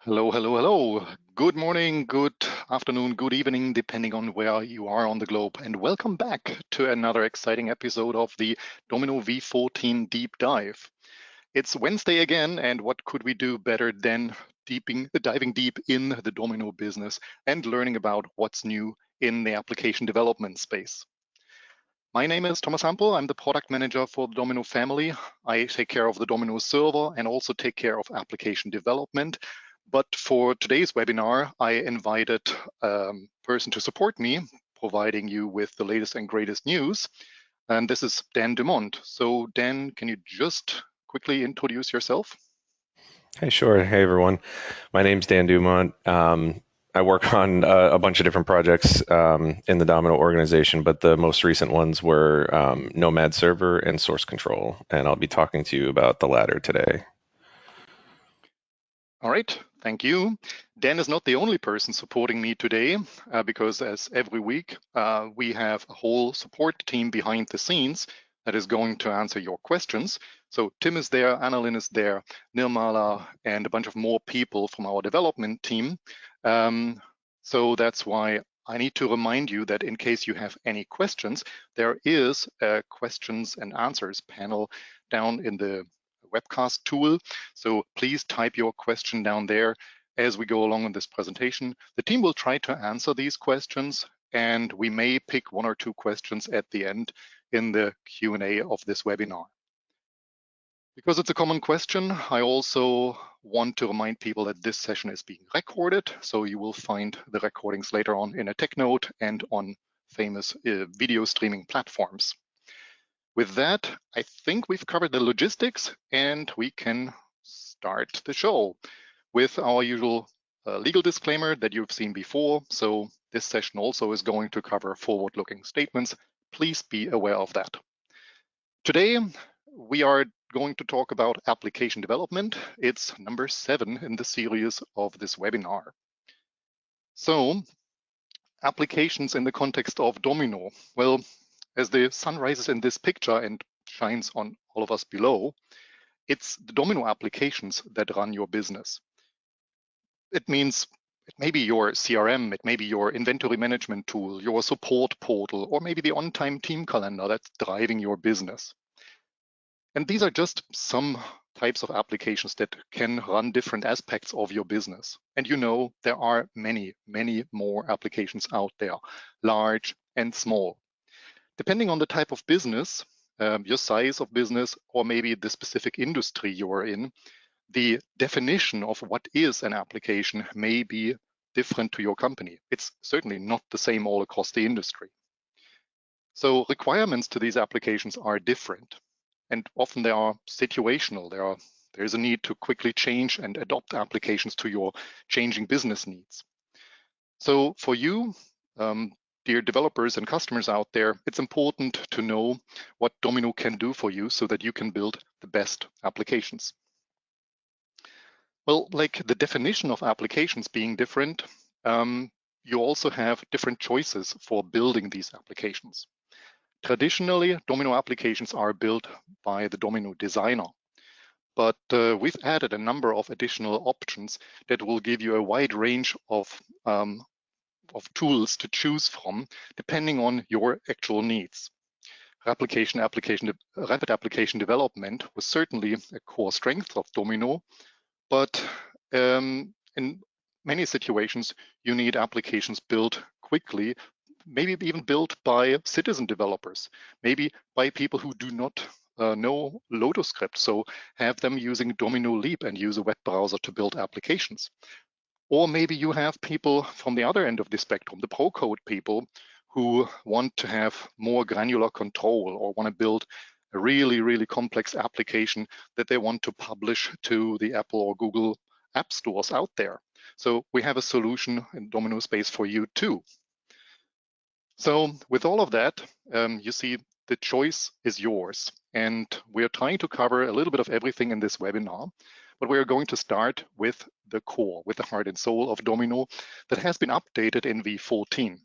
Hello, hello, hello. Good morning, good afternoon, good evening, depending on where you are on the globe. And welcome back to another exciting episode of the Domino V14 Deep Dive. It's Wednesday again, and what could we do better than diving deep in the Domino business and learning about what's new in the application development space? My name is Thomas Hampel. I'm the product manager for the Domino family. I take care of the Domino server and also take care of application development. But for today's webinar, I invited a person to support me, providing you with the latest and greatest news. And this is Dan Dumont. So Dan, can you just quickly introduce yourself? Hey, sure. Hey, everyone. My name's Dan Dumont. I work on a bunch of different projects in the Domino organization, but the most recent ones were Nomad Server and Source Control, and I'll be talking to you about the latter today. All right, thank you. Dan is not the only person supporting me today because as every week, we have a whole support team behind the scenes that is going to answer your questions. So Tim is there, Annalyn is there, Nirmala, and a bunch of more people from our development team. So that's why I need to remind you that in case you have any questions, there is a questions and answers panel down in the webcast tool. So please type your question down there as we go along in this presentation. The team will try to answer these questions, and we may pick one or two questions at the end in the Q&A of this webinar. Because it's a common question, I also want to remind people that this session is being recorded, so you will find the recordings later on in a tech note and on famous video streaming platforms. With that, I think we've covered the logistics and we can start the show with our usual legal disclaimer that you've seen before. So this session also is going to cover forward-looking statements. Please be aware of that. Today, we are going to talk about application development. It's number 7 in the series of this webinar. So applications in the context of Domino. Well, as the sun rises in this picture and shines on all of us below, it's the Domino applications that run your business. It means it may be your CRM, it may be your inventory management tool, your support portal, or maybe the on-time team calendar that's driving your business. And these are just some types of applications that can run different aspects of your business. And you know, there are many, many more applications out there, large and small. Depending on the type of business, your size of business, or maybe the specific industry you are in, the definition of what is an application may be different to your company. It's certainly not the same all across the industry. So requirements to these applications are different, and often they are situational. There's a need to quickly change and adopt applications to your changing business needs. So for you, dear developers and customers out there, it's important to know what Domino can do for you so that you can build the best applications. Well, like the definition of applications being different, you also have different choices for building these applications. Traditionally, Domino applications are built by the Domino designer, but we've added a number of additional options that will give you a wide range of tools to choose from, depending on your actual needs. Rapid application development was certainly a core strength of Domino, but in many situations, you need applications built quickly, maybe even built by citizen developers, maybe by people who do not know LotusScript, so have them using Domino Leap and use a web browser to build applications. Or maybe you have people from the other end of the spectrum, the pro code people, who want to have more granular control or want to build a really, really complex application that they want to publish to the Apple or Google app stores out there. So we have a solution in Domino space for you too. So with all of that, you see the choice is yours. And we're trying to cover a little bit of everything in this webinar, but we're going to start with the core, with the heart and soul of Domino that has been updated in V14.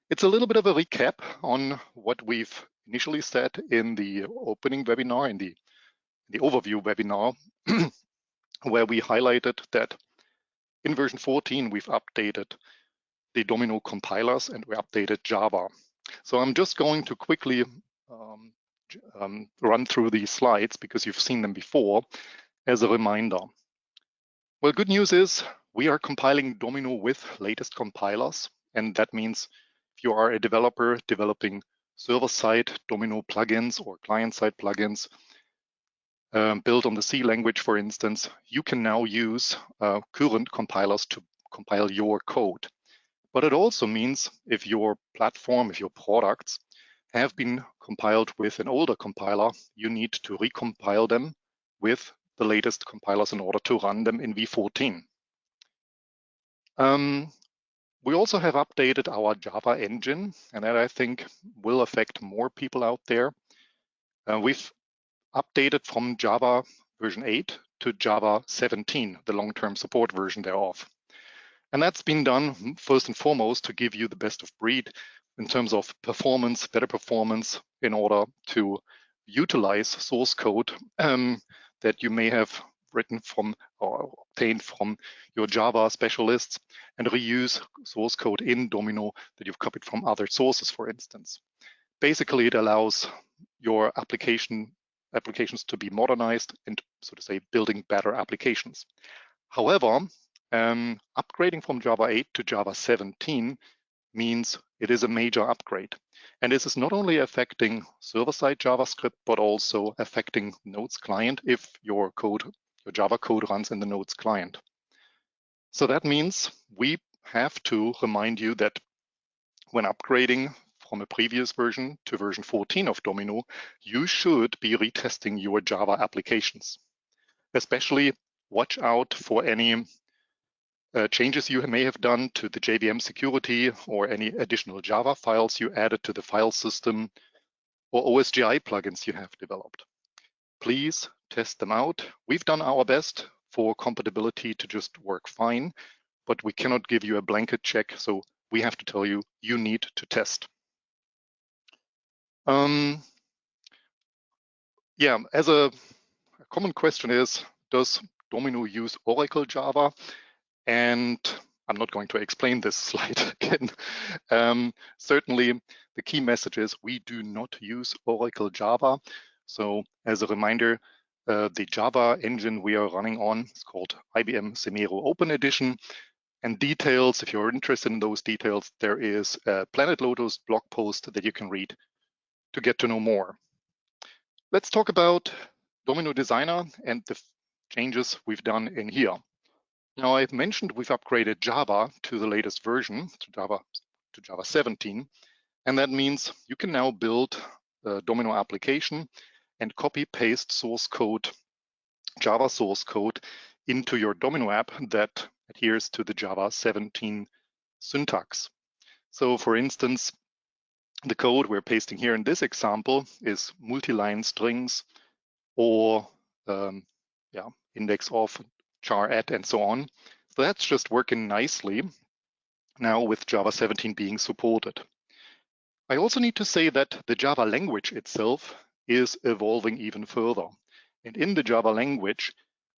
It's a little bit of a recap on what we've initially said in the opening webinar, in the overview webinar, where we highlighted that In version 14, we've updated the Domino compilers and we updated Java. So I'm just going to quickly run through these slides because you've seen them before as a reminder. Well, good news is we are compiling Domino with latest compilers, and that means if you are a developer developing server-side Domino plugins or client-side plugins built on the C language, for instance, you can now use current compilers to compile your code. But it also means if your platform, if your products have been compiled with an older compiler, you need to recompile them with the latest compilers in order to run them in v14. We also have updated our Java engine, and that I think will affect more people out there. We've updated from Java version 8 to Java 17, the long-term support version thereof. And that's been done first and foremost to give you the best of breed in terms of performance, better performance, in order to utilize source code that you may have written from or obtained from your Java specialists and reuse source code in Domino that you've copied from other sources, for instance. Basically, it allows your applications to be modernized and, so to say, building better applications. However, upgrading from Java 8 to Java 17 means it is a major upgrade. And this is not only affecting server-side JavaScript, but also affecting Node's client if your Java code runs in the Node's client. So that means we have to remind you that when upgrading from a previous version to version 14 of Domino, you should be retesting your Java applications. Especially watch out for any changes you may have done to the JVM security or any additional Java files you added to the file system or OSGI plugins you have developed. Please test them out. We've done our best for compatibility to just work fine, but we cannot give you a blanket check, so we have to tell you, you need to test. As a common question is, does Domino use Oracle Java? And I'm not going to explain this slide again. Certainly, the key message is we do not use Oracle Java. So as a reminder, the Java engine we are running on is called IBM Semero Open Edition. And details, if you're interested in those details, there is a Planet Lotus blog post that you can read to get to know more. Let's talk about Domino Designer and the changes we've done in here. Now, I've mentioned we've upgraded Java to the latest version, to Java 17, and that means you can now build a Domino application and copy-paste source code, Java source code, into your Domino app that adheres to the Java 17 syntax. So, for instance, the code we're pasting here in this example is multi-line strings or index of, char at, and so on. So that's just working nicely now with Java 17 being supported. I also need to say that the Java language itself is evolving even further. And in the Java language,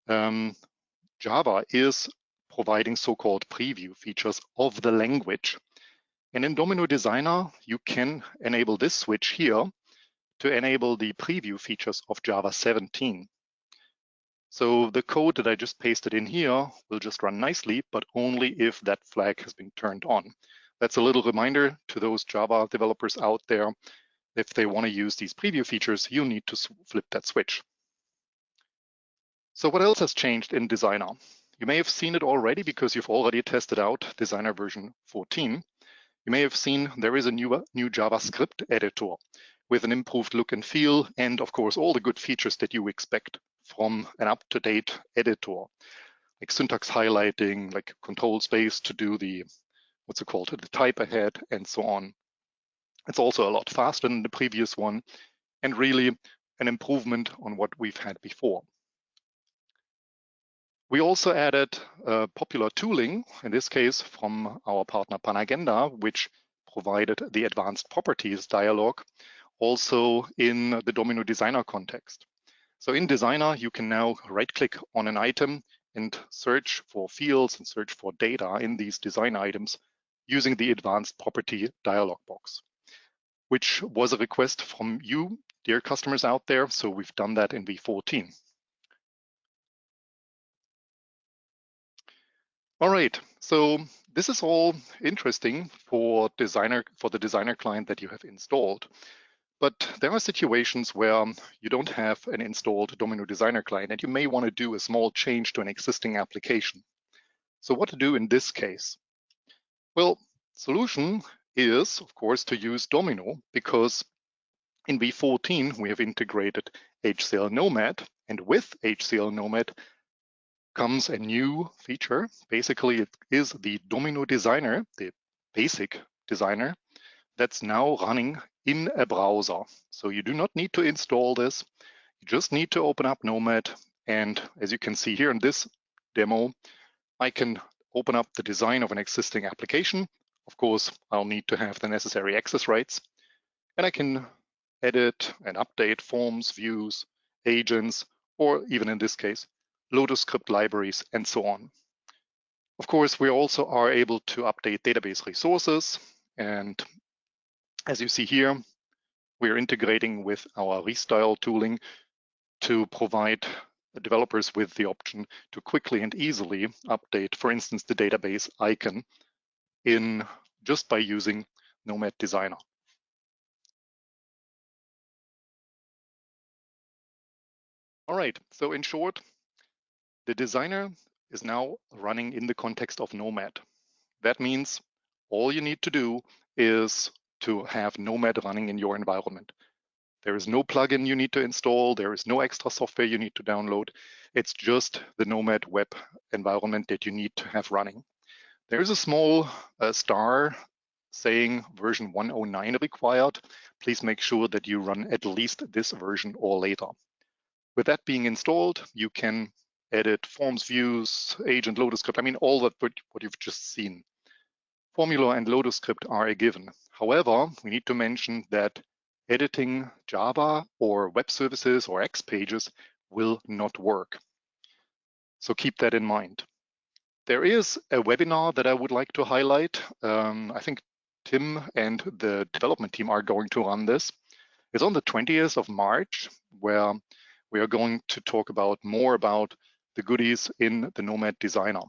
Java is providing so-called preview features of the language. And in Domino Designer, you can enable this switch here to enable the preview features of Java 17. So the code that I just pasted in here will just run nicely, but only if that flag has been turned on. That's a little reminder to those Java developers out there. If they want to use these preview features, you need to flip that switch. So what else has changed in Designer? You may have seen it already because you've already tested out Designer version 14. You may have seen there is a new JavaScript editor with an improved look and feel, and of course, all the good features that you expect from an up-to-date editor, like syntax highlighting, like control space to do the, the type ahead, and so on. It's also a lot faster than the previous one, and really an improvement on what we've had before. We also added popular tooling, in this case from our partner Panagenda, which provided the advanced properties dialog, also in the Domino Designer context. So in Designer, you can now right-click on an item and search for fields and search for data in these design items using the advanced property dialog box, which was a request from you, dear customers out there. So we've done that in V14. All right, so this is all interesting for the designer client that you have installed. But there are situations where you don't have an installed Domino Designer client and you may want to do a small change to an existing application. So what to do in this case? Well, solution is, of course, to use Domino, because in V14 we have integrated HCL Nomad, and with HCL Nomad comes a new feature. Basically, it is the Domino Designer, the basic designer, that's now running in a browser. So you do not need to install this. You just need to open up Nomad. And as you can see here in this demo, I can open up the design of an existing application. Of course, I'll need to have the necessary access rights. And I can edit and update forms, views, agents, or even in this case, Lotus script libraries, and so on. Of course, we also are able to update database resources. And as you see here, we're integrating with our Restyle tooling to provide developers with the option to quickly and easily update, for instance, the database icon in just by using Nomad Designer. All right, so in short, the designer is now running in the context of Nomad. That means all you need to do is to have Nomad running in your environment. There is no plugin you need to install. There is no extra software you need to download. It's just the Nomad web environment that you need to have running. There is a small star saying version 109 required. Please make sure that you run at least this version or later. With that being installed, you can edit forms, views, agent, Lotus script. I mean, all that what you've just seen. Formula and Lotus script are a given. However, we need to mention that editing Java or web services or X pages will not work. So keep that in mind. There is a webinar that I would like to highlight. I think Tim and the development team are going to run this. It's on the 20th of March, where we are going to talk more about the goodies in the Nomad Designer.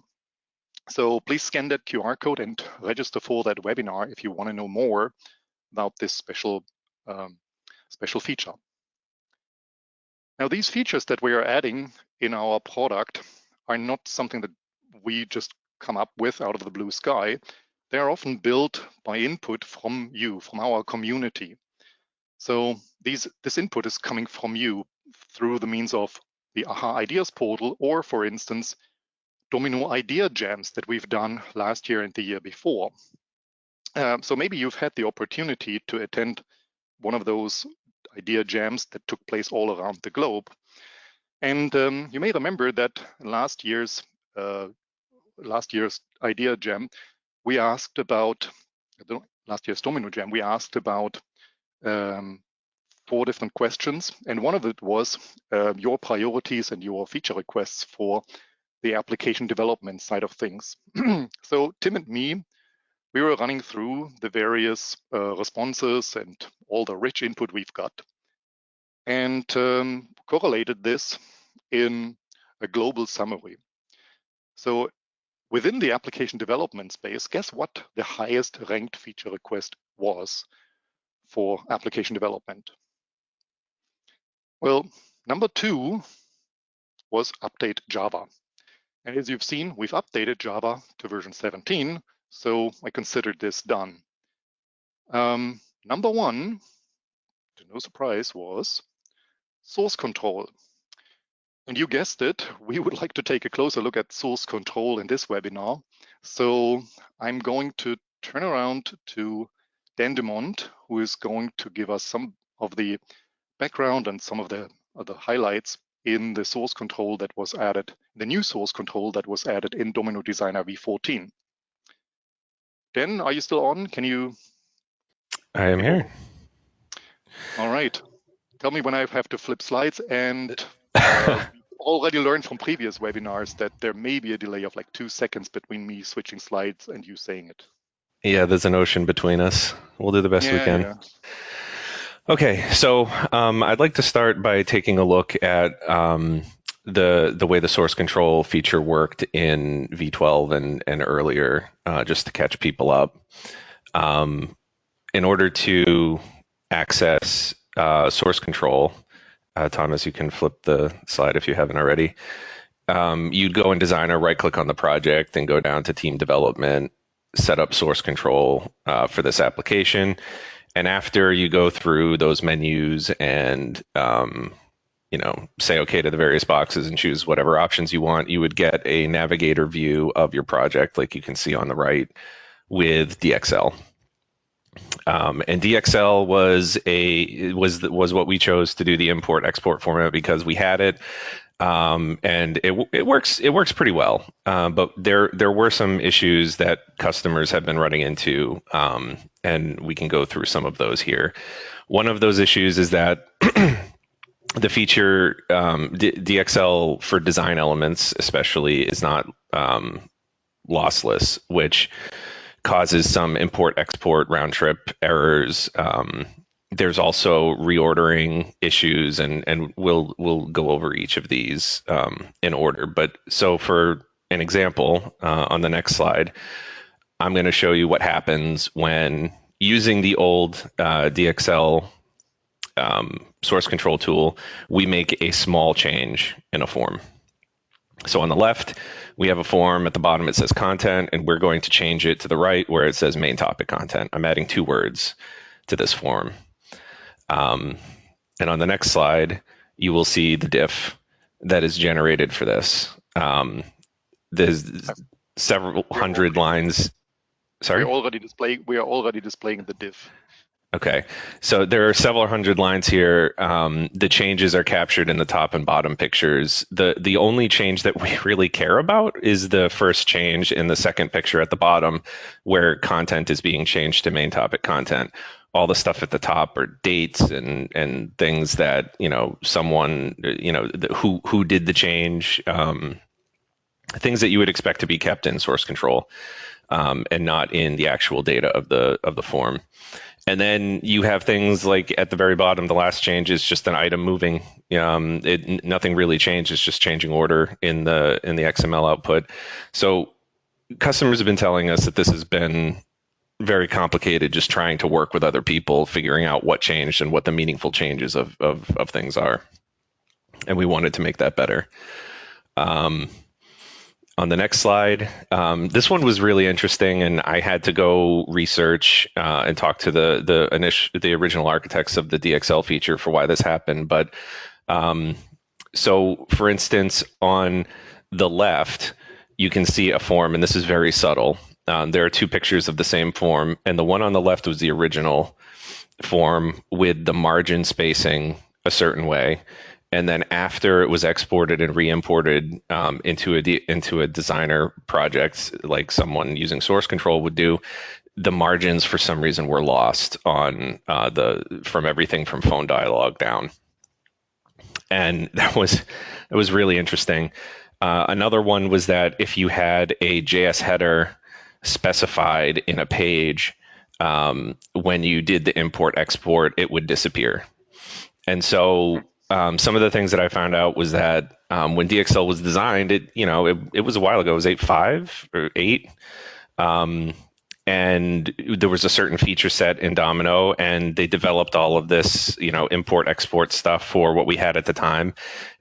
So please scan that QR code and register for that webinar if you want to know more about this special feature. Now, these features that we are adding in our product are not something that we just come up with out of the blue sky. They are often built by input from you, from our community. So this input is coming from you through the means of the AHA Ideas portal, or for instance, Domino Idea Jams that we've done last year and the year before. So maybe you've had the opportunity to attend one of those idea jams that took place all around the globe. And you may remember that last year's idea jam, we asked about, last year's Domino jam, we asked about 4 different questions. And one of it was your priorities and your feature requests for the application development side of things. So Tim and me, we were running through the various responses and all the rich input we've got, and correlated this in a global summary. So within the application development space, guess what the highest ranked feature request was for application development? Well, number 2 was update Java. And as you've seen, we've updated Java to version 17, so I considered this done. Number 1, to no surprise, was source control. And you guessed it, we would like to take a closer look at source control in this webinar. So I'm going to turn around to Dan Dumont, who is going to give us some of the background and some of the highlights in the source control that was added, the new source control that was added in Domino Designer V14. Dan, are you still on? Can you? I am here. All right. Tell me when I have to flip slides and already learned from previous webinars that there may be a delay of like 2 seconds between me switching slides and you saying it. Yeah, there's an ocean between us. We'll do the best we Yeah, can. yeah. Okay, so I'd like to start by taking a look at the way the source control feature worked in V12 and earlier, just to catch people up. Um, in order to access source control, Thomas, you can flip the slide if you haven't already. You'd go in Designer, right click on the project, and go down to Team Development, set up source control for this application. And after you go through those menus and say okay to the various boxes and choose whatever options you want, you would get a navigator view of your project, like you can see on the right with DXL. And DXL was what we chose to do the import export format because we had it, and it works pretty well. But there were some issues that customers have been running into, and we can go through some of those here. One of those issues is that the feature DXL for design elements, especially, is not lossless, which causes some import export round trip errors. There's also reordering issues, and we'll go over each of these in order. But so for an example, on the next slide, I'm going to show you what happens when using the old DXL source control tool, we make a small change in a form. So on the left, we have a form. At the bottom, it says content, and we're going to change it to the right where it says main topic content. I'm adding 2 words to this form. And on the next slide, you will see the diff that is generated for this. There's several We're hundred lines. Sorry? we are already displaying the div. Okay, so there are several hundred lines here. The changes are captured in the top and bottom pictures. The only change that we really care about is the first change in the second picture at the bottom, where content is being changed to main topic content. All the stuff at the top are dates and things that someone who did the change, things that you would expect to be kept in source control, and not in the actual data of the form. And then you have things like at the very bottom, the last change is just an item moving. Nothing really changed. It's just changing order in the XML output. So customers have been telling us that this has been very complicated, just trying to work with other people, figuring out what changed and what the meaningful changes of things are. And we wanted to make that better. On the next slide, this one was really interesting, and I had to go research and talk to the original architects of the DXL feature for why this happened. But so, for instance, on the left, you can see a form, and this is very subtle. There are 2 pictures of the same form, and the one on the left was the original form with the margin spacing a certain way. And then after it was exported and re-imported into a designer project, like someone using source control would do, the margins for some reason were lost on from everything from phone dialogue down, and that was really interesting. Another one was that if you had a JS header specified in a page, when you did the import export, it would disappear. And so some of the things that I found out was that when DXL was designed, it was a while ago. It was 8.5 or 8. And there was a certain feature set in Domino, and they developed all of this, import export stuff for what we had at the time.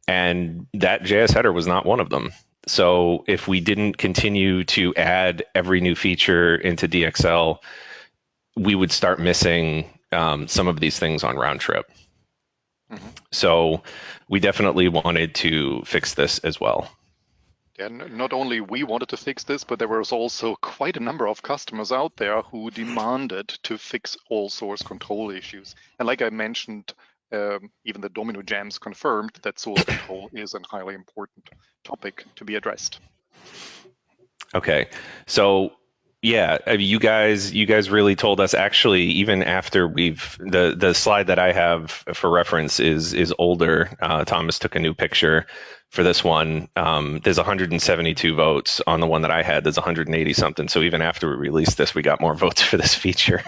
And that JS header was not one of them. So if we didn't continue to add every new feature into DXL, we would start missing some of these things on round trip. Mm-hmm. So we definitely wanted to fix this as well. Yeah, not only we wanted to fix this, but there was also quite a number of customers out there who demanded to fix all source control issues. And like I mentioned, even the Domino Jams confirmed that source control is a highly important topic to be addressed. Okay, so Yeah, I mean, you guys really told us actually even after the slide that I have for reference is older. Thomas took a new picture for this one. There's 172 votes on the one that I had. There's 180 something. So even after we released this, we got more votes for this feature.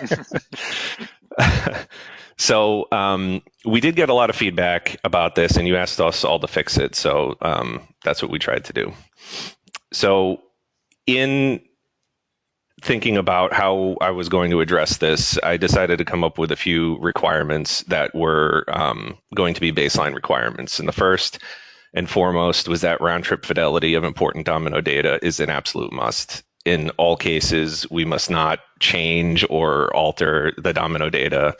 So we did get a lot of feedback about this, and you asked us all to fix it. So that's what we tried to do. So in thinking about how I was going to address this, I decided to come up with a few requirements that were going to be baseline requirements. And the first and foremost was that round trip fidelity of important domino data is an absolute must. In all cases, we must not change or alter the domino data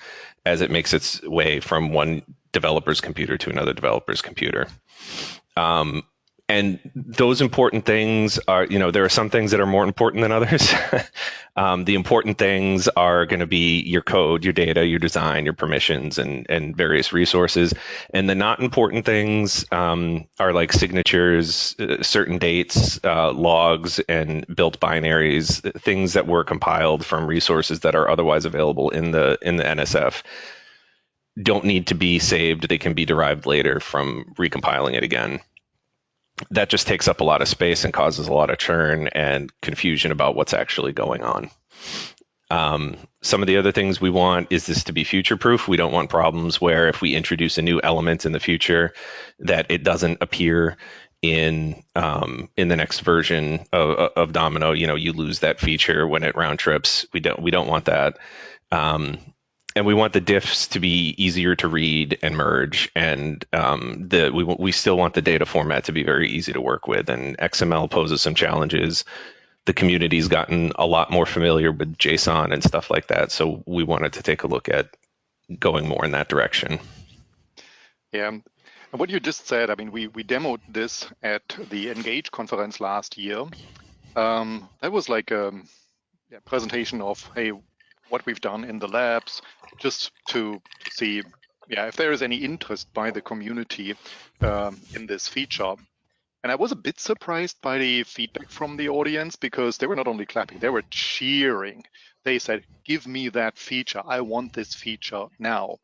as it makes its way from one developer's computer to another developer's computer. Um, and those important things are, there are some things that are more important than others. The important things are going to be your code, your data, your design, your permissions, and various resources. And the not important things are like signatures, certain dates, logs, and built binaries, things that were compiled from resources that are otherwise available in the NSF. Don't need to be saved. They can be derived later from recompiling it again. That just takes up a lot of space and causes a lot of churn and confusion about what's actually going on. Some of the other things we want is this to be future proof. We don't want problems where if we introduce a new element in the future that it doesn't appear in the next version of Domino. You lose that feature when it round trips. We don't want that. Um, and we want the diffs to be easier to read and merge, and we still want the data format to be very easy to work with. And XML poses some challenges. The community's gotten a lot more familiar with JSON and stuff like that, so we wanted to take a look at going more in that direction. Yeah. And what you just said, I mean, we demoed this at the Engage conference last year. That was like a presentation of, hey, what we've done in the labs, just to see, if there is any interest by the community in this feature. And I was a bit surprised by the feedback from the audience because they were not only clapping, they were cheering. They said, give me that feature. I want this feature now.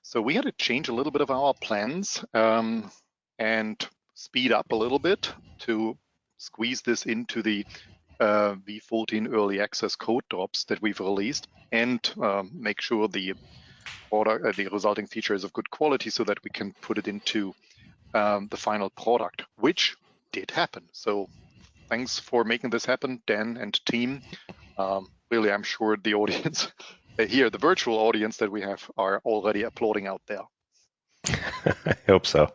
So we had to change a little bit of our plans and speed up a little bit to squeeze this into the V14 early access code drops that we've released and make sure the product, the resulting feature is of good quality so that we can put it into the final product, which did happen. So thanks for making this happen, Dan and team. Really, I'm sure the audience here, the virtual audience that we have, are already applauding out there. I hope so.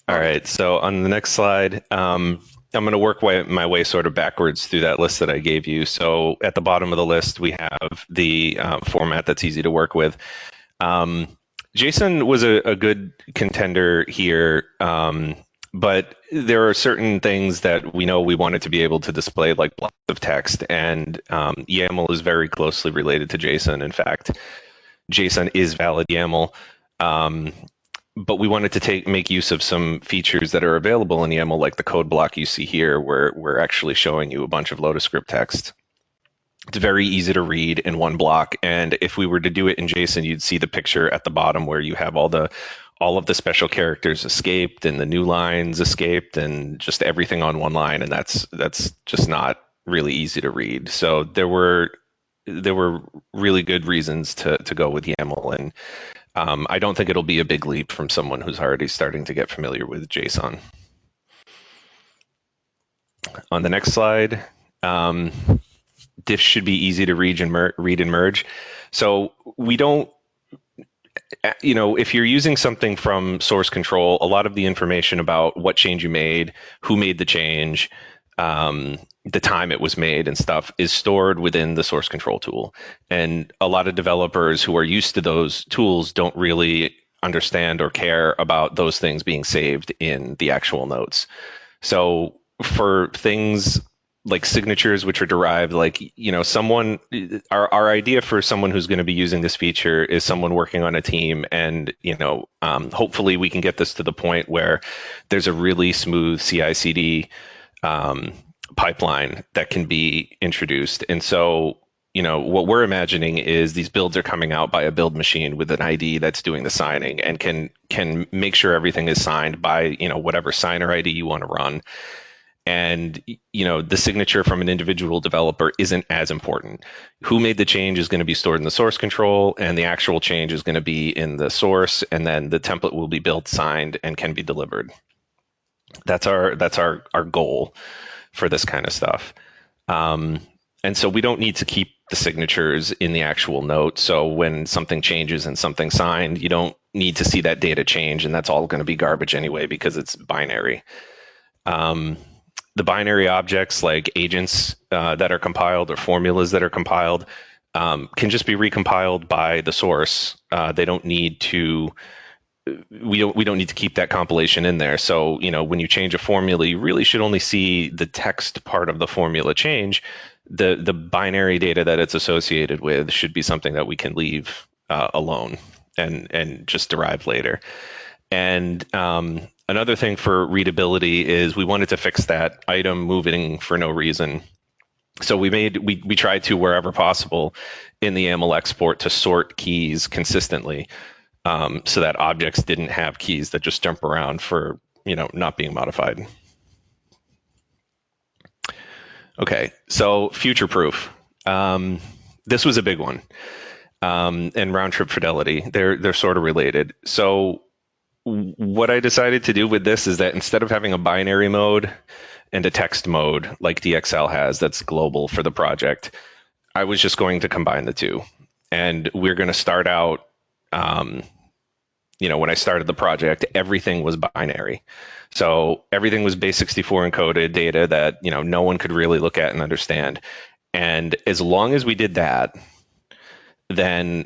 All All right. right. So on the next slide, I'm going to work my way sort of backwards through that list that I gave you. So at the bottom of the list, we have the format that's easy to work with. JSON was a good contender here, but there are certain things that we know we wanted to be able to display, like blocks of text, and YAML is very closely related to JSON. In fact, JSON is valid YAML. But we wanted to make use of some features that are available in YAML, like the code block you see here, where we're actually showing you a bunch of Lotus script text. It's very easy to read in one block, and if we were to do it in JSON, you'd see the picture at the bottom where you have all of the special characters escaped and the new lines escaped and just everything on one line, and that's just not really easy to read. So there were really good reasons to go with YAML, and I don't think it'll be a big leap from someone who's already starting to get familiar with JSON. On the next slide, diffs should be easy to read and merge. So we don't, if you're using something from source control, a lot of the information about what change you made, who made the change, the time it was made and stuff is stored within the source control tool. And a lot of developers who are used to those tools don't really understand or care about those things being saved in the actual notes. So for things like signatures, which are derived, like, our idea for someone who's going to be using this feature is someone working on a team. And, hopefully we can get this to the point where there's a really smooth CI/CD pipeline that can be introduced. And so, what we're imagining is these builds are coming out by a build machine with an ID that's doing the signing and can make sure everything is signed by, whatever signer ID you want to run. And the signature from an individual developer isn't as important. Who made the change is going to be stored in the source control, and the actual change is going to be in the source, and then the template will be built, signed, and can be delivered. That's our goal for this kind of stuff. Um, and so we don't need to keep the signatures in the actual note. So when something changes and something's signed, you don't need to see that data change, and that's all going to be garbage anyway because it's binary. Um, the binary objects like agents that are compiled or formulas that are compiled can just be recompiled by the source. They don't need to. We don't need to keep that compilation in there. So when you change a formula, you really should only see the text part of the formula change. The binary data that it's associated with should be something that we can leave alone and just derive later. And another thing for readability is we wanted to fix that item moving for no reason. So we tried to, wherever possible in the YAML export, to sort keys consistently, so that objects didn't have keys that just jump around for not being modified. Okay, so future proof. This was a big one, and round trip fidelity. They're sort of related. So what I decided to do with this is that instead of having a binary mode and a text mode like DXL has that's global for the project, I was just going to combine the two. And we're going to start out, when I started the project, everything was binary. So everything was base64 encoded data that, no one could really look at and understand. And as long as we did that, then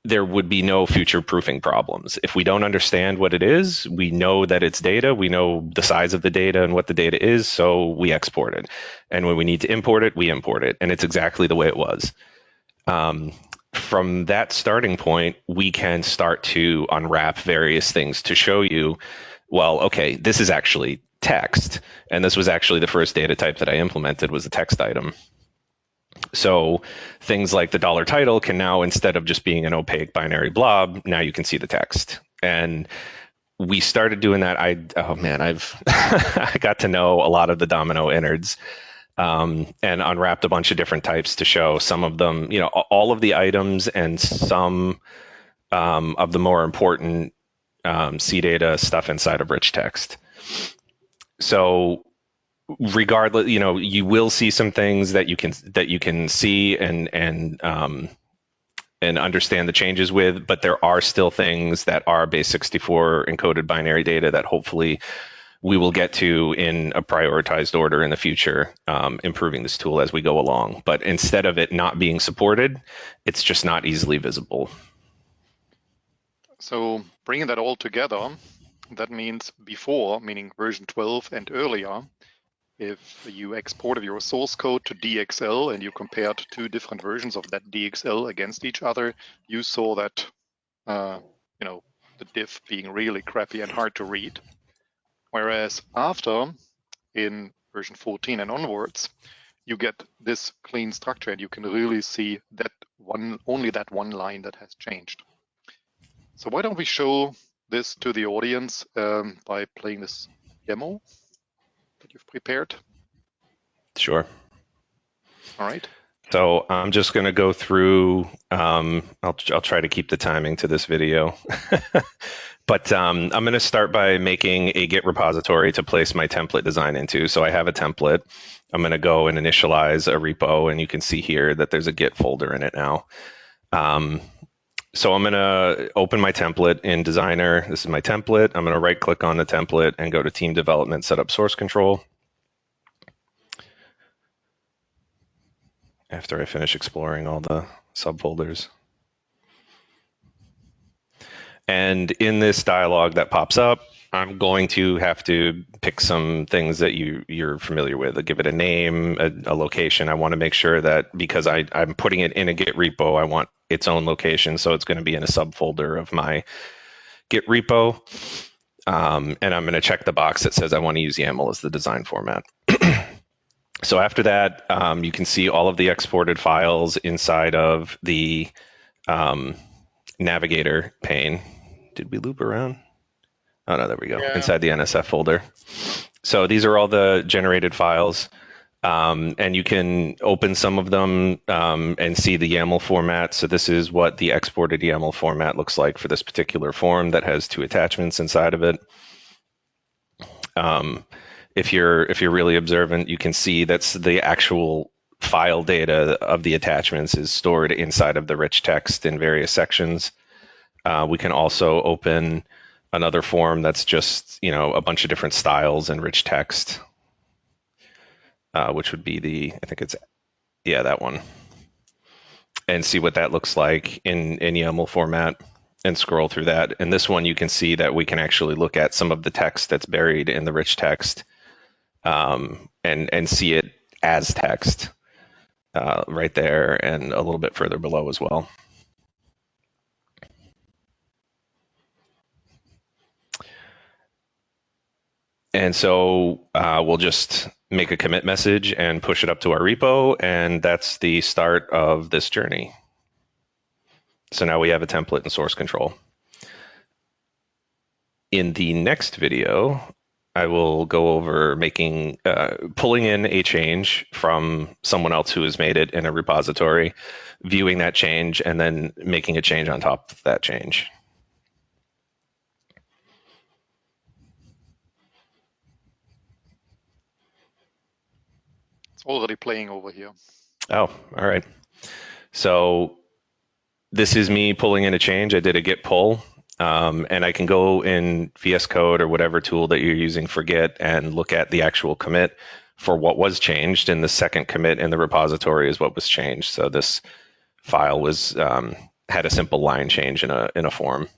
there would be no future proofing problems. If we don't understand what it is, we know that it's data, we know the size of the data and what the data is, so we export it. And when we need to import it, we import it. And it's exactly the way it was. From that starting point, we can start to unwrap various things to show you, well, okay, this is actually text. And this was actually the first data type that I implemented was a text item. So things like the dollar title can now, instead of just being an opaque binary blob, now you can see the text. And we started doing that. I've I got to know a lot of the Domino innards, and unwrapped a bunch of different types to show some of them, all of the items and some of the more important C data stuff inside of rich text. So regardless, you will see some things that you can see and understand the changes with, but there are still things that are base64 encoded binary data that hopefully we will get to in a prioritized order in the future, improving this tool as we go along. But instead of it not being supported, it's just not easily visible. So bringing that all together, that means before, meaning version 12 and earlier, if you exported your source code to DXL and you compared two different versions of that DXL against each other, you saw that, the diff being really crappy and hard to read. Whereas after, in version 14 and onwards, you get this clean structure and you can really see that only that one line that has changed. So why don't we show this to the audience by playing this demo that you've prepared? Sure. All right. So I'm just going to go through. I'll try to keep the timing to this video, but I'm going to start by making a Git repository to place my template design into. So I have a template. I'm going to go and initialize a repo, and you can see here that there's a Git folder in it now. So I'm going to open my template in Designer. This is my template. I'm going to right click on the template and go to Team Development, Set up Source Control. After I finish exploring all the subfolders. And in this dialog that pops up, I'm going to have to pick some things that you're familiar with. I'll give it a name, a location. I want to make sure that because I'm putting it in a Git repo, I want its own location. So it's going to be in a subfolder of my Git repo. And I'm going to check the box that says I want to use YAML as the design format. So after that, you can see all of the exported files inside of the um, navigator pane. Did we loop around? Oh no, there we go. Yeah. Inside the NSF folder. So these are all the generated files. And you can open some of them and see the YAML format. So this is what the exported YAML format looks like for this particular form that has two attachments inside of it. Um, if you're really observant, you can see that's the actual file data of the attachments is stored inside of the rich text in various sections. We can also open another form that's just a bunch of different styles and rich text, which would be I think it's that one, and see what that looks like in YAML format and scroll through that. And this one, you can see that we can actually look at some of the text that's buried in the rich text and see it as text right there and a little bit further below as well. And so we'll just make a commit message and push it up to our repo, and that's the start of this journey. So now we have a template and source control. In the next video, I will go over pulling in a change from someone else who has made it in a repository, viewing that change, and then making a change on top of that change. It's already playing over here. Oh, all right. So this is me pulling in a change. I did a git pull, and I can go in VS Code or whatever tool that you're using for Git and look at the actual commit for what was changed. And the second commit in the repository is what was changed. So this file was had a simple line change in a form.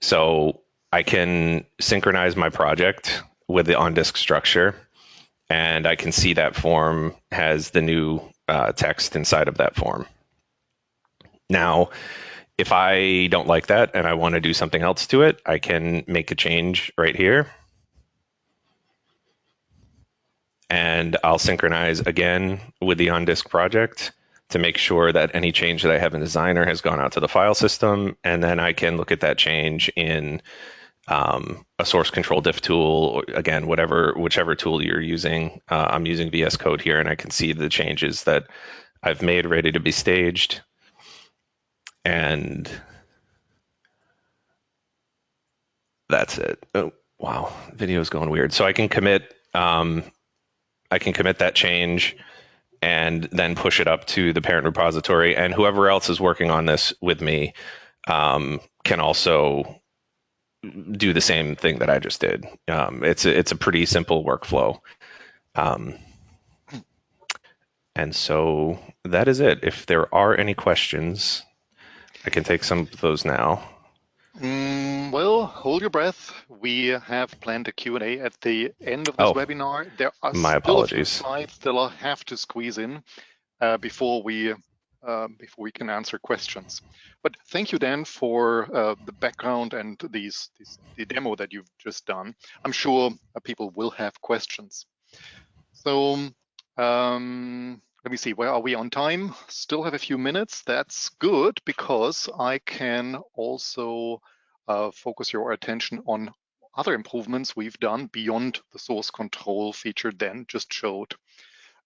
So I can synchronize my project with the on disk structure, and I can see that form has the new text inside of that form. Now, if I don't like that and I want to do something else to it, I can make a change right here. And I'll synchronize again with the on disk project to make sure that any change that I have in Designer has gone out to the file system. And then I can look at that change in a source control diff tool, or again, whichever tool you're using. I'm using VS Code here, and I can see the changes that I've made ready to be staged. And that's it. Oh, wow, video's going weird. So I can commit that change and then push it up to the parent repository, and whoever else is working on this with me can also do the same thing that I just did. It's a pretty simple workflow. Um, and so that is it. If there are any questions, I can take some of those now. Well, hold your breath. We have planned a Q&A at the end of this Oh, webinar. There are my still a few apologies. slides that I'll have to squeeze in before we can answer questions. But thank you, Dan, for the background and the demo that you've just done. I'm sure people will have questions. So let me see, where are we on time? Still have a few minutes. That's good because I can also focus your attention on other improvements we've done beyond the source control feature Dan just showed.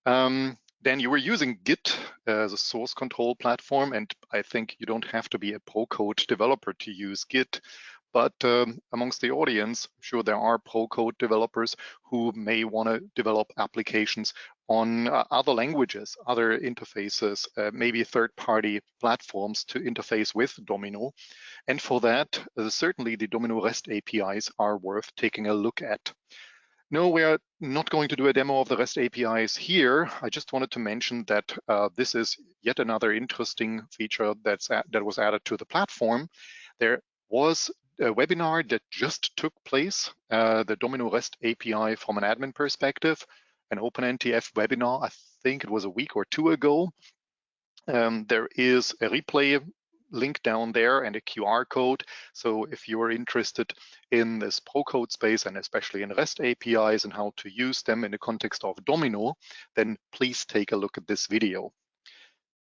Dan, you were using Git as a source control platform, and I think you don't have to be a pro code developer to use Git. But amongst the audience, I'm sure there are pro code developers who may want to develop applications on other languages, other interfaces, maybe third-party platforms to interface with Domino. And for that, certainly the Domino REST APIs are worth taking a look at. No, we are not going to do a demo of the REST APIs here. I just wanted to mention that this is yet another interesting feature that was added to the platform. There was a webinar that just took place, the Domino REST API from an admin perspective, an OpenNTF webinar. I think it was a week or two ago. There is a replay link down there and a QR code. So if you're interested in this pro code space and especially in REST APIs and how to use them in the context of Domino, then please take a look at this video.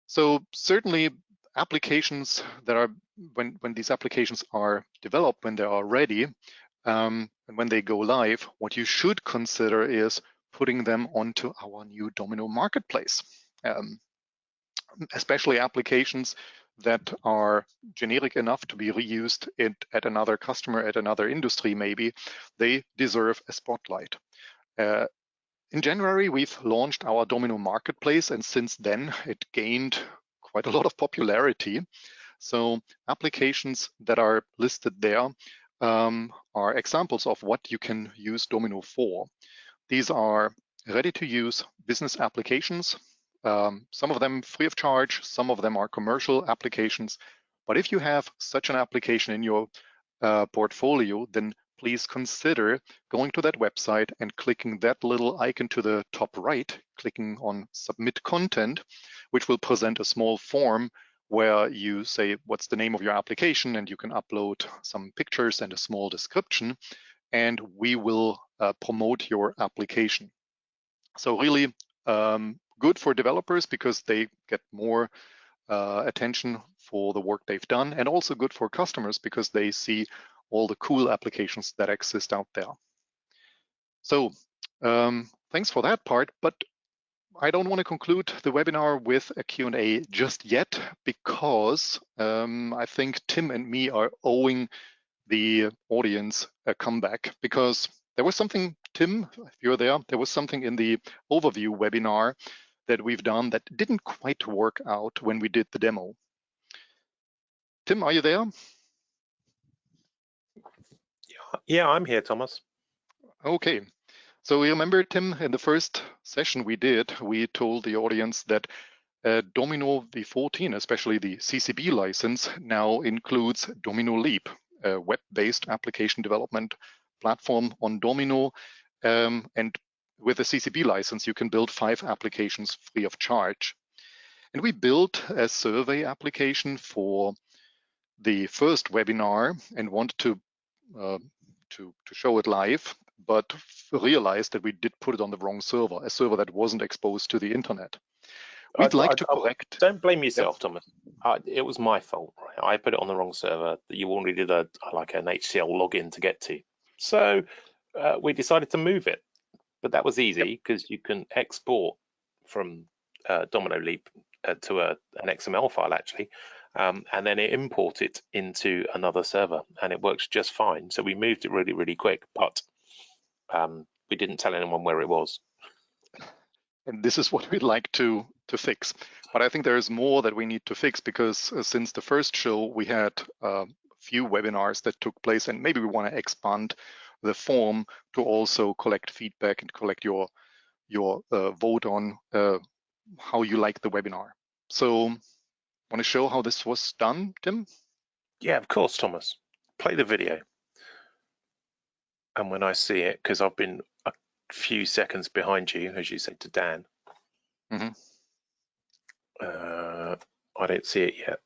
So certainly applications that are, when these applications are developed, when they are ready, and when they go live, what you should consider is putting them onto our new Domino marketplace. Especially applications that are generic enough to be reused at another customer, at another industry maybe, they deserve a spotlight. In January, we've launched our Domino marketplace, and since then it gained quite a lot of popularity. So applications that are listed there are examples of what you can use Domino for. These are ready-to-use business applications. Some of them free of charge, some of them are commercial applications. But if you have such an application in your portfolio, then please consider going to that website and clicking that little icon to the top right, clicking on Submit Content, which will present a small form where you say what's the name of your application, and you can upload some pictures and a small description, and we will promote your application. So really good for developers because they get more attention for the work they've done, and also good for customers because they see all the cool applications that exist out there. So thanks for that part, but I don't want to conclude the webinar with a Q&A just yet because I think Tim and me are owing the audience a comeback, because there was something, Tim, if you're there was something in the overview webinar that we've done that didn't quite work out when we did the demo. Tim, are you there? Yeah, I'm here, Thomas. Okay. So we remember, Tim, in the first session we did, we told the audience that Domino V14, especially the CCB license, now includes Domino Leap, a web-based application development platform on Domino. And with a CCB license, you can build 5 applications free of charge. And we built a survey application for the first webinar and wanted to show it live, but realized that we did put it on the wrong server, a server that wasn't exposed to the internet. We'd like to correct. Don't blame yourself, Thomas. It was my fault. Right? I put it on the wrong server. You already did an HCL login to get to. So we decided to move it, but that was easy because you can export from Domino Leap to an XML file actually, and then import it into another server, and it works just fine. So we moved it really, really quick, but we didn't tell anyone where it was. And this is what we'd like to fix. But I think there's more that we need to fix, because since the first show, we had a few webinars that took place, and maybe we want to expand the form to also collect feedback and collect your vote on how you like the webinar. So want to show how this was done, Tim? Yeah, of course, Thomas. Play the video. And when I see it, because I've been a few seconds behind you, as you said to Dan, I don't see it yet.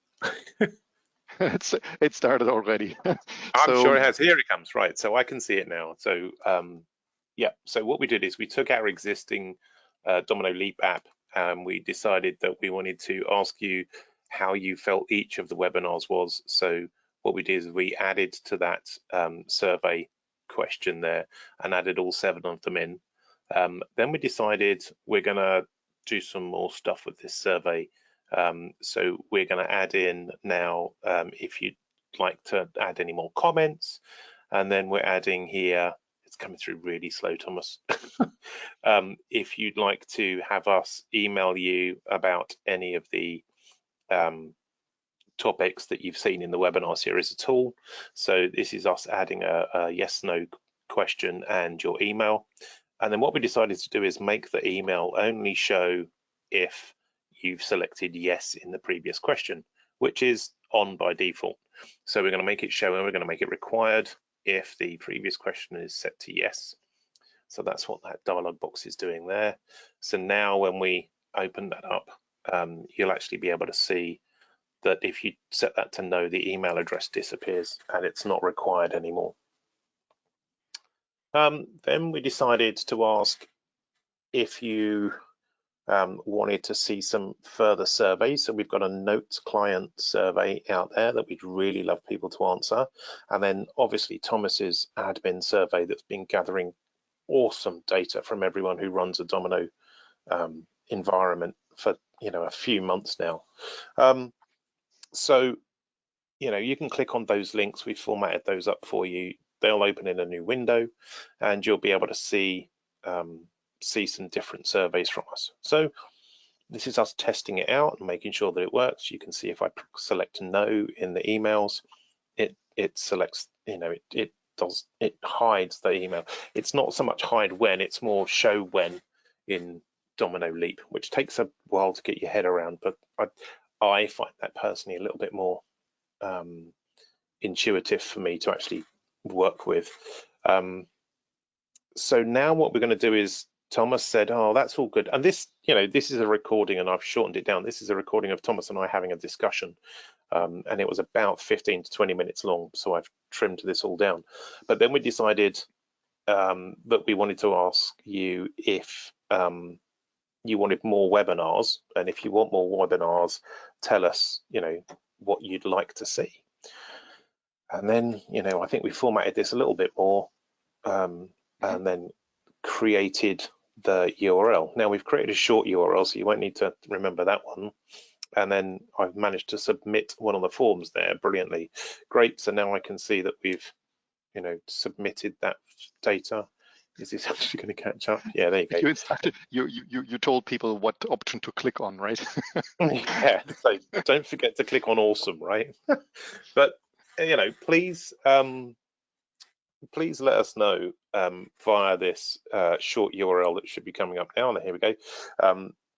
It started already. I'm sure it has. Here it comes. Right. So I can see it now. So yeah. So what we did is we took our existing Domino Leap app, and we decided that we wanted to ask you how you felt each of the webinars was. So what we did is we added to that survey question there and added all 7 of them in. Then we decided we're going to do some more stuff with this survey. So we're going to add in now, if you'd like to add any more comments, and then we're adding here, it's coming through really slow, Thomas. If you'd like to have us email you about any of the topics that you've seen in the webinar series at all. So this is us adding a yes/no question and your email. And then what we decided to do is make the email only show if you've selected yes in the previous question, which is on by default. So we're going to make it show, and we're going to make it required if the previous question is set to yes. So that's what that dialog box is doing there. So now when we open that up, you'll actually be able to see that if you set that to no, the email address disappears and it's not required anymore. Then we decided to ask if you wanted to see some further surveys. So we've got a notes client survey out there that we'd really love people to answer. And then obviously Thomas's admin survey that's been gathering awesome data from everyone who runs a Domino environment for a few months now. So you can click on those links. We've formatted those up for you. They'll open in a new window and you'll be able to see some different surveys from us. So this is us testing it out and making sure that it works. You can see if I select no in the emails, it selects, it hides the email. It's not so much hide when, it's more show when in Domino Leap, which takes a while to get your head around, but I find that personally a little bit more intuitive for me to actually work with. So now what we're going to do is, Thomas said, oh, that's all good. And this, this is a recording and I've shortened it down. This is a recording of Thomas and I having a discussion. And it was about 15 to 20 minutes long. So I've trimmed this all down. But then we decided that we wanted to ask you if you wanted more webinars. And if you want more webinars, tell us, what you'd like to see. And then, I think we formatted this a little bit more and then created the URL. Now we've created a short URL, so you won't need to remember that one. And then I've managed to submit one of the forms there brilliantly. Great, so now I can see that we've, submitted that data. Is this actually going to catch up? Yeah, there you go. You instructed, you told people what option to click on, right? Yeah, so don't forget to click on awesome, right? But, please let us know via this short URL that should be coming up now. And here we go.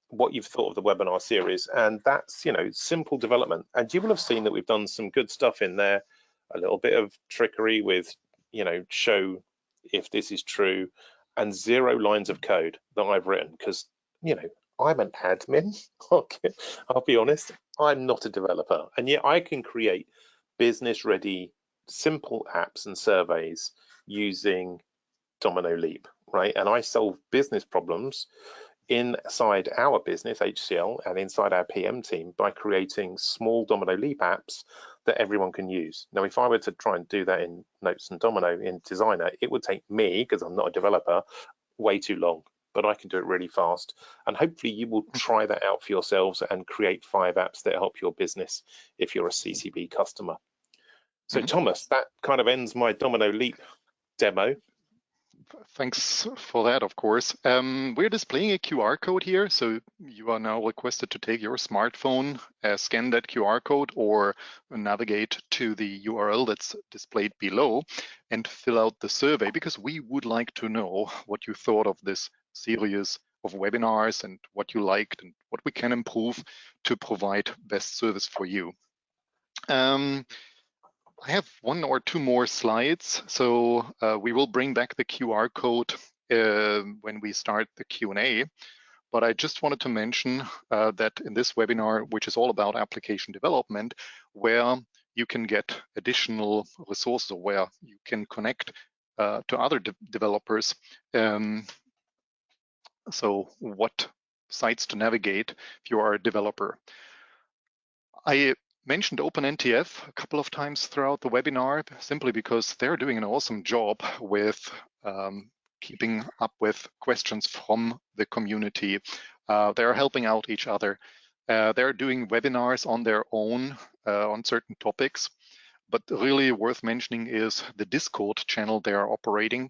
What you've thought of the webinar series, and that's simple development. And you will have seen that we've done some good stuff in there. A little bit of trickery with show if this is true, and 0 lines of code that I've written because I'm an admin. I'll be honest, I'm not a developer, and yet I can create business ready simple apps and surveys using Domino Leap, right? And I solve business problems inside our business, HCL, and inside our PM team by creating small Domino Leap apps that everyone can use. Now, if I were to try and do that in Notes and Domino in Designer, it would take me, because I'm not a developer, way too long, but I can do it really fast. And hopefully you will try that out for yourselves and create 5 apps that help your business if you're a CCB customer. So Thomas, that kind of ends my Domino Leap demo. Thanks for that, of course. We're displaying a QR code here, so you are now requested to take your smartphone, scan that QR code, or navigate to the URL that's displayed below and fill out the survey, because we would like to know what you thought of this series of webinars and what you liked and what we can improve to provide best service for you. I have 1 or 2 more slides, so we will bring back the QR code when we start the Q&A. But I just wanted to mention that in this webinar, which is all about application development, where you can get additional resources, or where you can connect to other developers. So what sites to navigate if you are a developer. I mentioned OpenNTF a couple of times throughout the webinar, simply because they're doing an awesome job with keeping up with questions from the community. They're helping out each other. They're doing webinars on their own on certain topics, but really worth mentioning is the Discord channel they are operating,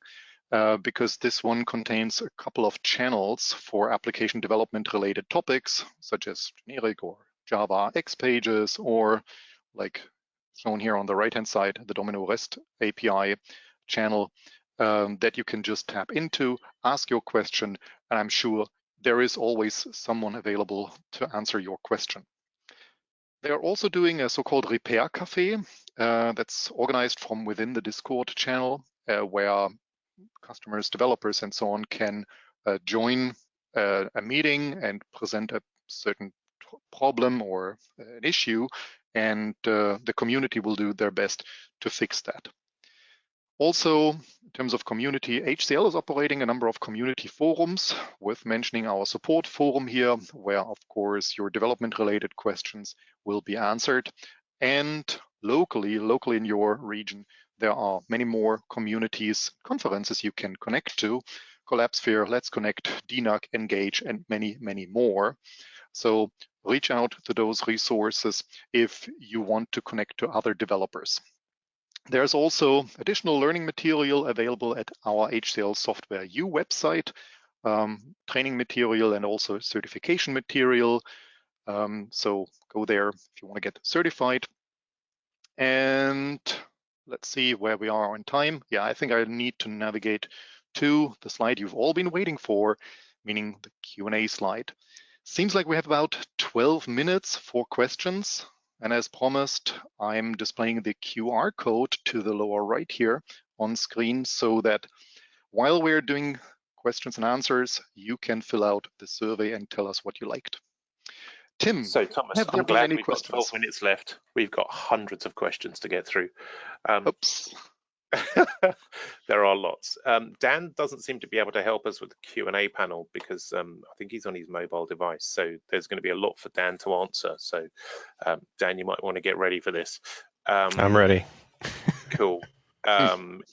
because this one contains a couple of channels for application development related topics, such as generic or Java X pages, or like shown here on the right-hand side, the Domino REST API channel that you can just tap into, ask your question, and I'm sure there is always someone available to answer your question. They are also doing a so-called repair cafe that's organized from within the Discord channel, where customers, developers, and so on can join a meeting and present a certain problem or an issue, and the community will do their best to fix that. Also, in terms of community, HCL is operating a number of community forums, with mentioning our support forum here, where, of course, your development-related questions will be answered. And locally in your region, there are many more communities, conferences you can connect to: Collabsphere, Let's Connect, DNUG, Engage, and many, many more. So reach out to those resources if you want to connect to other developers. There's also additional learning material available at our HCL Software U website, training material and also certification material. So go there if you want to get certified. And let's see where we are on time. Yeah, I think I need to navigate to the slide you've all been waiting for, meaning the Q&A slide. Seems like we have about 12 minutes for questions. And as promised, I'm displaying the QR code to the lower right here on screen, so that while we're doing questions and answers, you can fill out the survey and tell us what you liked. Tim, so Thomas, have there I'm been glad any we've got questions? 12 minutes left. We've got hundreds of questions to get through. Oops. There are lots. Dan doesn't seem to be able to help us with the Q&A panel because I think he's on his mobile device. So there's going to be a lot for Dan to answer. So Dan, you might want to get ready for this. I'm ready. Cool. And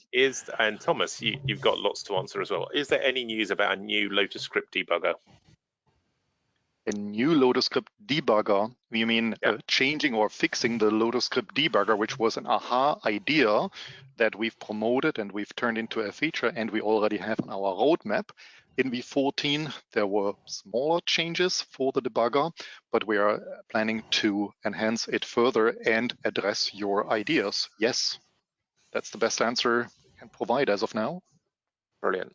Thomas, you've got lots to answer as well. Is there any news about a new Lotus script debugger? A new Lotus script debugger? You mean changing or fixing the Lotus script debugger, which was an aha idea that we've promoted and we've turned into a feature, and we already have on our roadmap. In V14, there were smaller changes for the debugger, but we are planning to enhance it further and address your ideas. Yes, that's the best answer I can provide as of now. Brilliant.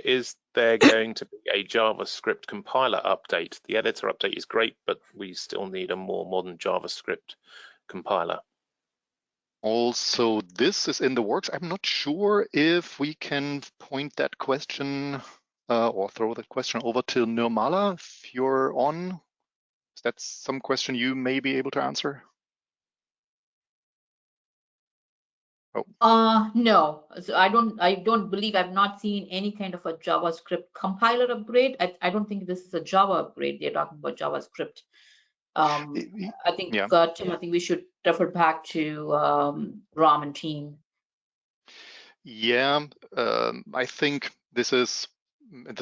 Is there going to be a JavaScript compiler update? The editor update is great, but we still need a more modern JavaScript compiler. Also, this is in the works. I'm not sure if we can point that question or throw that question over to Nirmala if you're on. Is that some question you may be able to answer? Oh. No, so I don't believe, I've not seen any kind of a JavaScript compiler upgrade. I don't think this is a Java upgrade. They're talking about JavaScript. I think, yeah. Tim, I think we should refer back to Ram and team. Yeah, I think this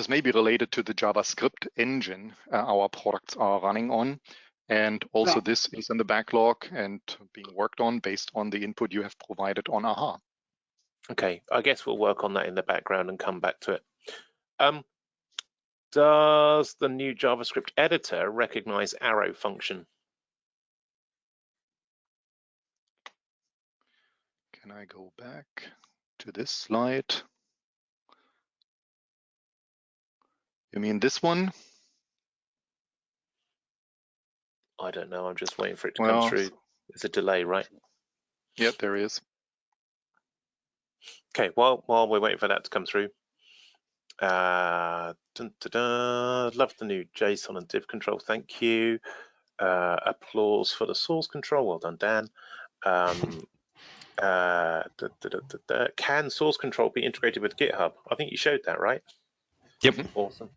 may be related to the JavaScript engine our products are running on. And also Right. This is in the backlog and being worked on based on the input you have provided on AHA. Okay, I guess we'll work on that in the background and come back to it. Does the new JavaScript editor recognize arrow function? Can I go back to this slide? You mean this one? I don't know. I'm just waiting for it to come through. There's a delay, right? Yeah, there is. Okay, while we're waiting for that to come through, love the new JSON and div control. Thank you. Applause for the source control. Well done, Dan. Can source control be integrated with GitHub? I think you showed that, right? Yep. Awesome.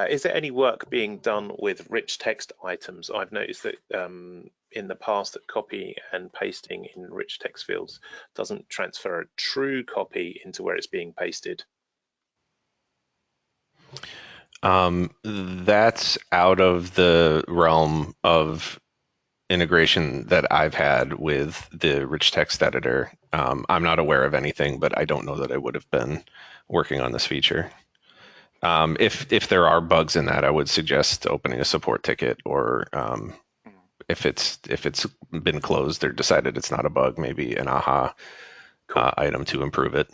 Is there any work being done with rich text items? I've noticed that in the past that copy and pasting in rich text fields doesn't transfer a true copy into where it's being pasted. That's out of the realm of integration that I've had with the rich text editor. I'm not aware of anything, but I don't know that I would have been working on this feature. If there are bugs in that, I would suggest opening a support ticket, or if it's been closed or decided it's not a bug, maybe an AHA item to improve it.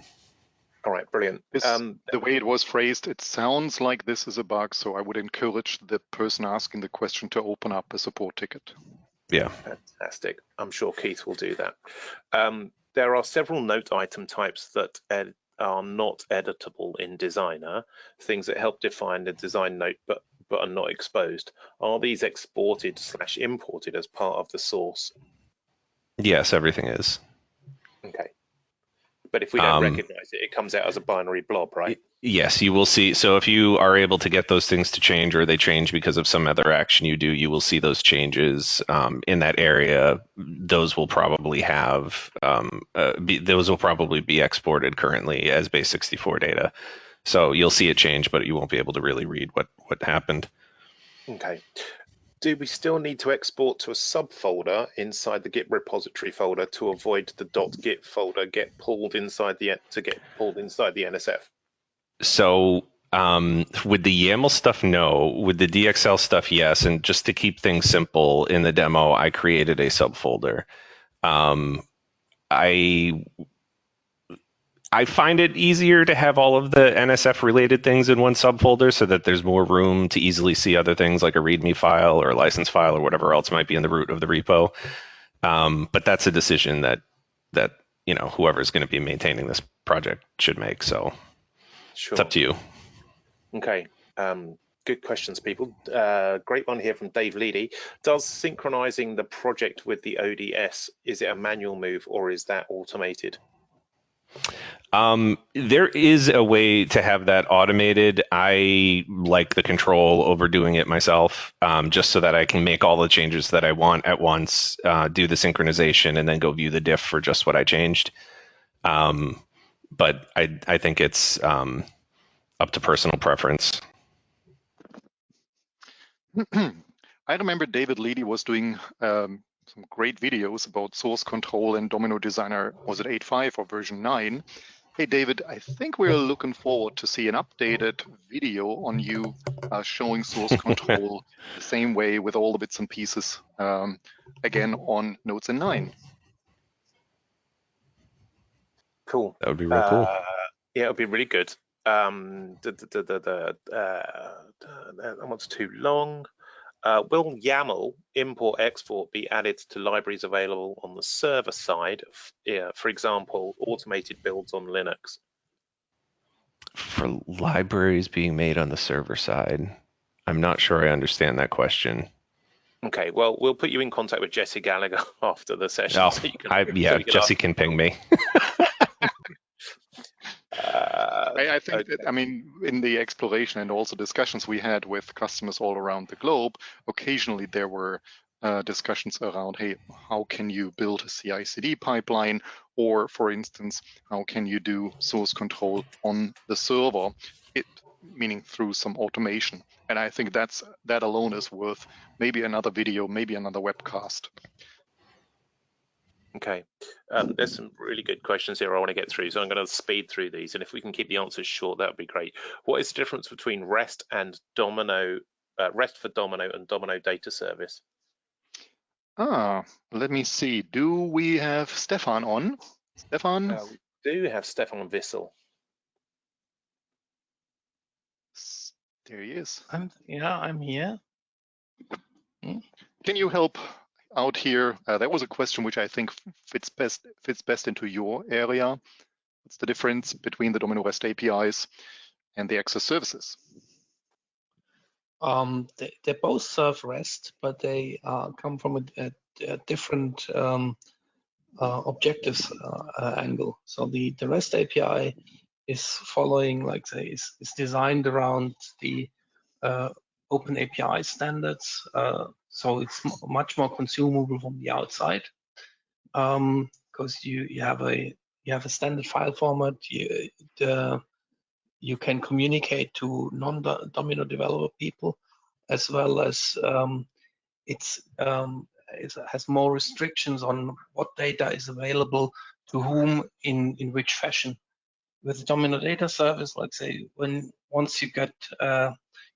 All right, brilliant. The way it was phrased, it sounds like this is a bug, so I would encourage the person asking the question to open up a support ticket. Yeah. Fantastic. I'm sure Keith will do that. There are several note item types that are not editable in Designer, things that help define the design note but are not exposed, are these exported / imported as part of the source? Yes, everything is. Okay. But if we don't recognize it, it comes out as a binary blob, right? Yes, you will see. So if you are able to get those things to change, or they change because of some other action you do, you will see those changes in that area. Those will probably have those will probably be exported currently as base64 data. So you'll see it change, but you won't be able to really read what happened. Okay. Do we still need to export to a subfolder inside the Git repository folder to avoid the .git folder get pulled inside the NSF? So with the YAML stuff, no. With the DXL stuff, yes. And just to keep things simple in the demo, I created a subfolder. I find it easier to have all of the NSF related things in one subfolder so that there's more room to easily see other things like a README file or a license file or whatever else might be in the root of the repo. But that's a decision that whoever's going to be maintaining this project should make. So Sure. It's up to you. Okay. Good questions, people. Great one here from Dave Leedy. Does synchronizing the project with the ODS, is it a manual move or is that automated? There is a way to have that automated. I like the control over doing it myself, just so that I can make all the changes that I want at once, do the synchronization, and then go view the diff for just what I changed. But I think it's up to personal preference. I remember David Leedy was doing some great videos about source control and Domino Designer. Was it 8.5 or version 9? Hey, David, I think we're looking forward to see an updated video on you showing source control the same way with all the bits and pieces again on Notes in 9. Cool. That would be real cool. Yeah, it would be really good. That one's too long. Will YAML import export be added to libraries available on the server side? For example, automated builds on Linux. For libraries being made on the server side, I'm not sure I understand that question. Okay, well, we'll put you in contact with Jesse Gallagher after the session. Oh, so you can Jesse can ping me. I think that, I mean, in the exploration and also discussions we had with customers all around the globe, occasionally there were discussions around, hey, how can you build a CI/CD pipeline? Or, for instance, how can you do source control on the server? Meaning through some automation. And I think that alone is worth maybe another video, maybe another webcast. Okay, there's some really good questions here I want to get through, so I'm going to speed through these, and if we can keep the answers short, that would be great. What is the difference between REST and Domino, REST for Domino and Domino Data Service? Let me see. Do we have Stefan on? Stefan? We do have Stefan Wissel. There he is. I'm here. Can you help out here? That was a question which I think fits best into your area. What's the difference between the Domino REST APIs and the access services? They both serve REST, but they come from a different objectives angle. So the REST API is following, like say, is designed around the Open API standards. So it's much more consumable from the outside, because you have a standard file format. You can communicate to non-Domino developer people, as well as it has more restrictions on what data is available to whom in which fashion. With the Domino Data Service, like say, once you get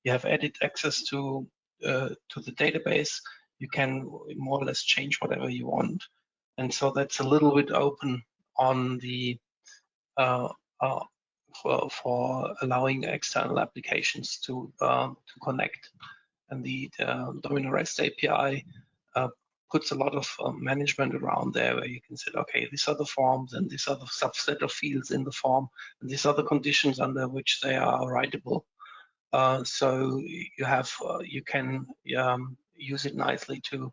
you have edit access to the database, you can more or less change whatever you want, and so that's a little bit open on the for allowing external applications to connect. And the Domino REST API puts a lot of management around there, where you can say, okay, these are the forms, and these are the subset of fields in the form, and these are the conditions under which they are writable. So you have you can use it nicely to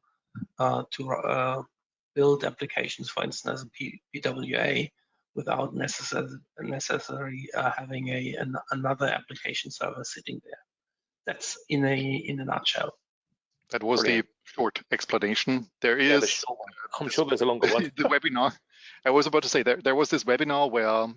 build applications, for instance, as a PWA, without necessarily having another application server sitting there. That's in a nutshell. That was Brilliant. the short explanation. There Yeah, is the short one. I'm sure there's a longer one. the webinar. I was about to say there was this webinar where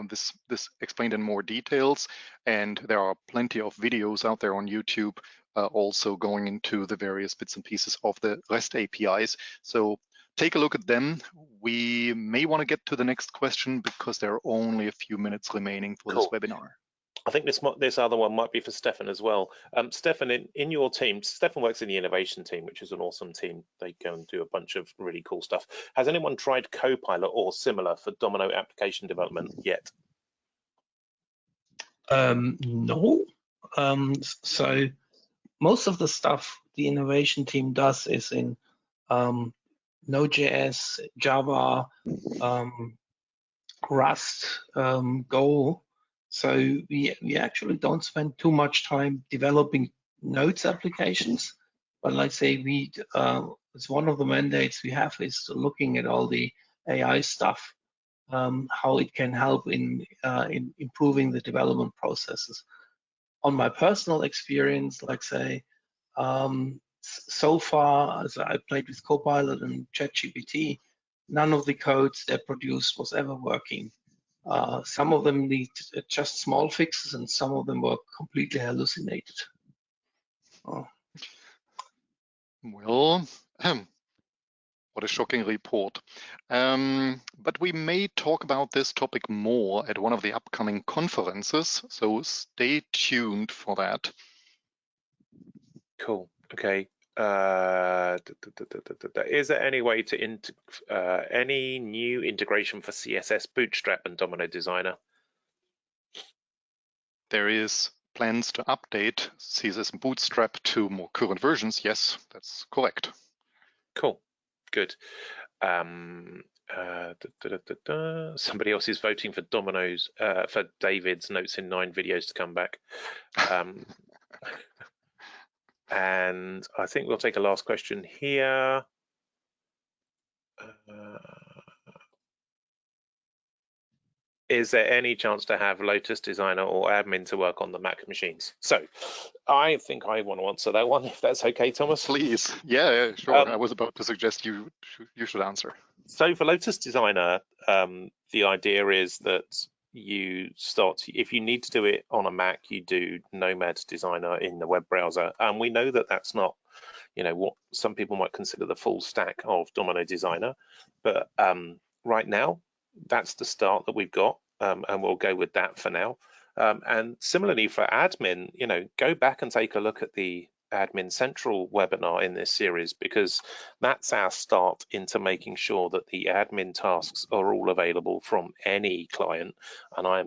this explained in more details, and there are plenty of videos out there on YouTube also going into the various bits and pieces of the REST APIs. So take a look at them. We may want to get to the next question because there are only a few minutes remaining for this webinar. I think this other one might be for Stefan as well. Stefan, in your team, Stefan works in the innovation team, which is an awesome team. They go and do a bunch of really cool stuff. Has anyone tried Copilot or similar for Domino application development yet? No. So most of the stuff the innovation team does is in Node.js, Java, Rust, Go. So we actually don't spend too much time developing Nodes applications, but like say it's one of the mandates we have is looking at all the AI stuff, how it can help in improving the development processes. On my personal experience, like say, so far as I played with Copilot and ChatGPT, none of the codes they produced was ever working. Some of them need just small fixes, and some of them were completely hallucinated. Oh. Well, what a shocking report. But we may talk about this topic more at one of the upcoming conferences, so stay tuned for that. Cool. Okay. Is there any way to any new integration for CSS Bootstrap and Domino Designer? There is plans to update CSS Bootstrap to more current versions. Yes, that's correct. Cool. Good. Somebody else is voting for Domino's for David's notes in 9 videos to come back. And I think we'll take a last question here. Is there any chance to have Lotus Designer or admin to work on the Mac machines? So I think I want to answer that one, if that's okay, Thomas. Please. Yeah, sure. I was about to suggest you should answer. So for Lotus Designer, the idea is that you start, if you need to do it on a Mac, you do Nomad Designer in the web browser. And we know that that's not, what some people might consider the full stack of Domino Designer. But right now, that's the start that we've got, and we'll go with that for now. And similarly for admin, go back and take a look at the Admin Central webinar in this series, because that's our start into making sure that the admin tasks are all available from any client. And I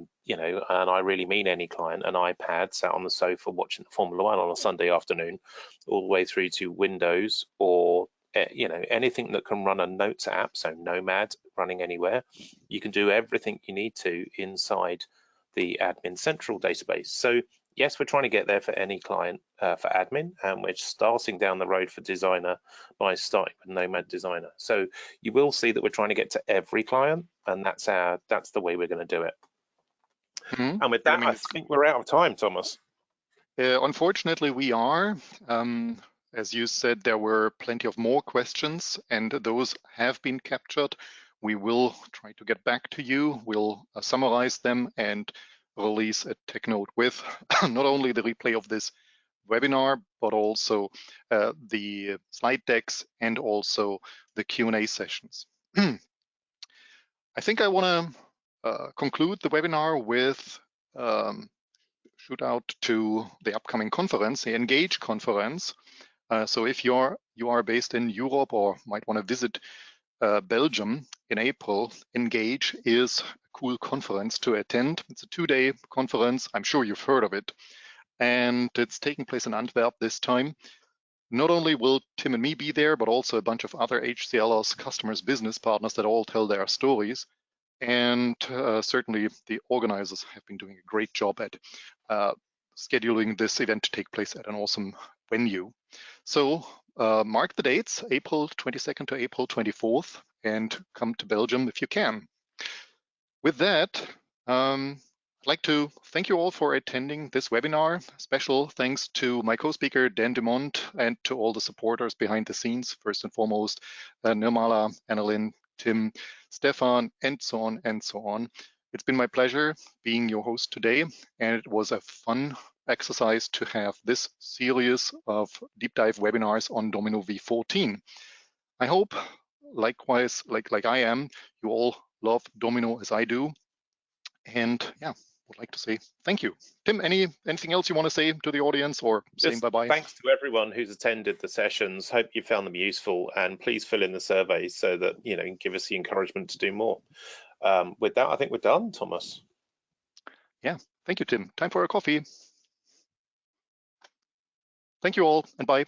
really mean any client, an iPad sat on the sofa watching the Formula One on a Sunday afternoon, all the way through to Windows, or anything that can run a notes app, so Nomad running anywhere. You can do everything you need to inside the Admin Central database. So yes, we're trying to get there for any client for admin, and we're starting down the road for designer by starting with Nomad Designer. So you will see that we're trying to get to every client, and that's the way we're going to do it. Mm-hmm. And with that, I think we're out of time, Thomas. Unfortunately, we are. As you said, there were plenty of more questions, and those have been captured. We will try to get back to you. We'll summarize them and release a tech note with not only the replay of this webinar, but also the slide decks and also the Q&A sessions. I think I want to conclude the webinar with shoot out to the upcoming conference, the Engage conference. So if you are based in Europe or might want to visit Belgium in April, Engage is a cool conference to attend. It's a 2-day conference. I'm sure you've heard of it. And it's taking place in Antwerp this time. Not only will Tim and me be there, but also a bunch of other HCLers, customers, business partners that all tell their stories. And certainly the organizers have been doing a great job at scheduling this event to take place at an awesome venue. So mark the dates, April 22nd to April 24th, and come to Belgium if you can. With that, I'd like to thank you all for attending this webinar. Special thanks to my co-speaker, Dan Dumont, and to all the supporters behind the scenes. First and foremost, Nirmala, Annalyn, Tim, Stefan, and so on and so on. It's been my pleasure being your host today, and it was a fun exercise to have this series of deep dive webinars on Domino V14. I hope, likewise, like I am, you all love Domino as I do. And yeah, would like to say thank you. Tim, anything else you want to say to the audience, or saying bye-bye? Thanks to everyone who's attended the sessions. Hope you found them useful, and please fill in the surveys so that, you know, give us the encouragement to do more. With that, I think we're done, Thomas. Yeah, thank you, Tim. Time for a coffee. Thank you all, and bye.